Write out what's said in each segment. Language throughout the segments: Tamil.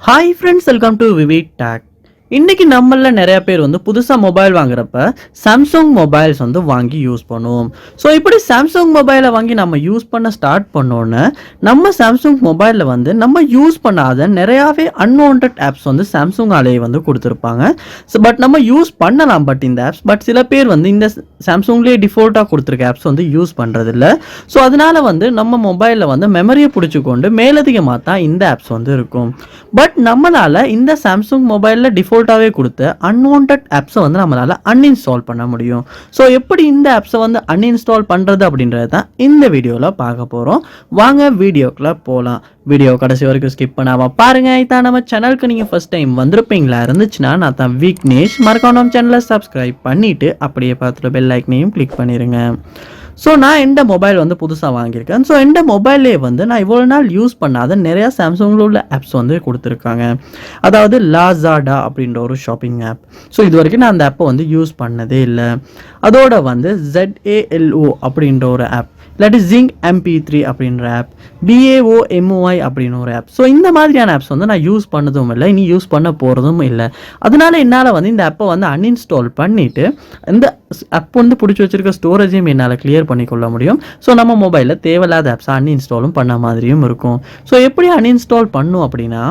Hi friends, welcome to VividTech. இன்னைக்கு நம்மள நிறைய பேர் வந்து புதுசா மொபைல் வாங்குறப்ப சாம்சங் மொபைல்ஸ் வந்து வாங்கி யூஸ் பண்ணுவோம். ஸோ இப்படி சாம்சங் மொபைலை வாங்கி நம்ம யூஸ் பண்ண ஸ்டார்ட் பண்ணோன்னே நம்ம சாம்சங் மொபைலில் வந்து நம்ம யூஸ் பண்ணாத நிறையாவே அன்வான்ட் ஆப்ஸ் வந்து சாம்சங் ஆலேயே வந்து கொடுத்துருப்பாங்க. ஸோ பட் நம்ம யூஸ் பண்ணலாம் பட் இந்த ஆப்ஸ் பட் சில பேர் வந்து இந்த சாம்சங்லேயே டிஃபால்ட்டாக கொடுத்துருக்க ஆப்ஸ் வந்து யூஸ் பண்ணுறதில்ல. ஸோ அதனால வந்து நம்ம மொபைலில் வந்து மெமரியை பிடிச்சிக்கொண்டு மேலதிகமாக தான் இந்த ஆப்ஸ் வந்து இருக்கும். பட் நம்மளால் இந்த சாம்சங் மொபைலில் டிஃபால்ட்டாகவே கொடுத்த அன்வான்ட் ஆப்ஸை வந்து நம்மளால் அன்இன்ஸ்டால் பண்ண முடியும். ஸோ எப்படி இந்த ஆப்ஸை வந்து அன்இன்ஸ்டால் பண்ணுறது அப்படின்றது தான் இந்த வீடியோவில் பார்க்க போகிறோம். வாங்க வீடியோக்குள்ளே போகலாம். வீடியோ கடைசி வரைக்கும் ஸ்கிப் பண்ணாமல் பாருங்கள். இதான் நம்ம சேனலுக்கு நீங்கள் ஃபஸ்ட் டைம் வந்திருப்பீங்களா இருந்துச்சுன்னா நான் தான் விக்னேஷ். மறக்காம நம்ம சேனலை சப்ஸ்கிரைப் பண்ணிவிட்டு அப்படியே பார்த்துட்டு பெல் ஐக்கனையும் கிளிக் பண்ணிடுங்க. ஸோ நான் எந்த மொபைல் வந்து புதுசாக வாங்கியிருக்கேன். ஸோ எந்த மொபைல்லே வந்து நான் இவ்வளோ நாள் யூஸ் பண்ணாத நிறையா சாம்சங்கில் உள்ள ஆப்ஸ் வந்து கொடுத்துருக்காங்க. அதாவது லாசாடா அப்படின்ற ஒரு ஷாப்பிங் ஆப். ஸோ இது வரைக்கும் நான் அந்த ஆப்பை வந்து யூஸ் பண்ணதே இல்லை. அதோட வந்து ZALO அப்படின்ற ஒரு ஆப், இல்லாட்டி ஜிங் MP3 அப்படின்ற ஆப், BAOMOI அப்படின்னு ஒரு ஆப். ஸோ இந்த மாதிரியான ஆப்ஸ் வந்து நான் யூஸ் பண்ணதும் இல்லை, இனி யூஸ் பண்ண போகிறதும் இல்லை. அதனால என்னால் வந்து இந்த ஆப்பை வந்து அன்இன்ஸ்டால் பண்ணிவிட்டு இந்த ஆப் வந்து பிடிச்சி வச்சிருக்க ஸ்டோரேஜையும் என்னால் கிளியர் பண்ணிக்கொள்ள முடியும். ஸோ நம்ம மொபைலில் தேவையில்லாத ஆப்ஸை அன்இன்ஸ்டாலும் பண்ண மாதிரியும் இருக்கும். ஸோ எப்படி அன்இன்ஸ்டால் பண்ணும் அப்படின்னா,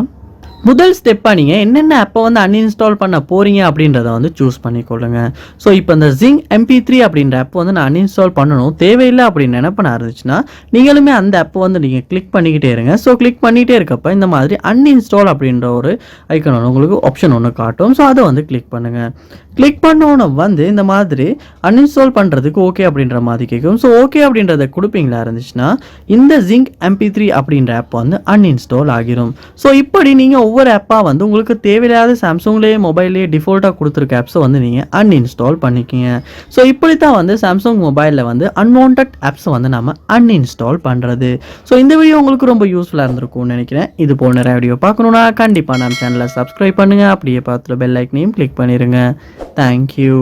முதல் ஸ்டெப்பாக நீங்கள் என்னென்ன ஆப்பை வந்து அன்இன்ஸ்டால் பண்ண போகிறீங்க அப்படின்றத வந்து சூஸ் பண்ணிக்கொள்ளுங்க. ஸோ இப்போ இந்த ஜிங் MP3 அப்படின்ற ஆப் வந்து நான் அன்இன்ஸ்டால் பண்ணணும் தேவையில்லை அப்படின்னு நினைப்பனா இருந்துச்சுன்னா நீங்களுமே அந்த ஆப்பை வந்து நீங்கள் கிளிக் பண்ணிக்கிட்டே இருங்க. ஸோ கிளிக் பண்ணிகிட்டே இருக்கப்போ இந்த மாதிரி அன்இன்ஸ்டால் அப்படின்ற ஒரு ஐக்கன் ஒன்று உங்களுக்கு ஆப்ஷன் ஒன்று காட்டும். ஸோ அதை வந்து கிளிக் பண்ணுங்கள். கிளிக் பண்ணோன்னு வந்து இந்த மாதிரி அன்இன்ஸ்டால் பண்ணுறதுக்கு ஓகே அப்படின்ற மாதிரி கேட்கும். ஸோ ஓகே அப்படின்றத கொடுப்பீங்களா இருந்துச்சுன்னா இந்த ஜிங் MP3 அப்படின்ற ஆப் வந்து அன்இன்ஸ்டால் ஆகிரும். ஸோ இப்படி நீங்கள் ஒவ்வொரு ஆப்பாக வந்து உங்களுக்கு தேவையில்லாத சாம்சங்லேயே மொபைல்லேயே டிஃபால்ட்டாக கொடுத்துருக்க ஆப்ஸை வந்து நீங்கள் அன்இன்ஸ்டால் பண்ணிக்கிங்க. ஸோ இப்படி தான் வந்து சாம்சங் மொபைலில் வந்து அன்வான்ட் ஆப்ஸை வந்து நம்ம அன்இன்ஸ்டால் பண்ணுறது. ஸோ இந்த வீடியோ உங்களுக்கு ரொம்ப யூஸ்ஃபுல்லாக இருந்திருக்கும்னு நினைக்கிறேன். இது போல் நிறைய வீடியோ பார்க்கணுன்னா கண்டிப்பாக நம்ம சேனலை சப்ஸ்கிரைப் பண்ணுங்கள். அப்படியே பார்த்துட்டு பெல் ஐக்கனையும் கிளிக் பண்ணிடுங்க. Thank you.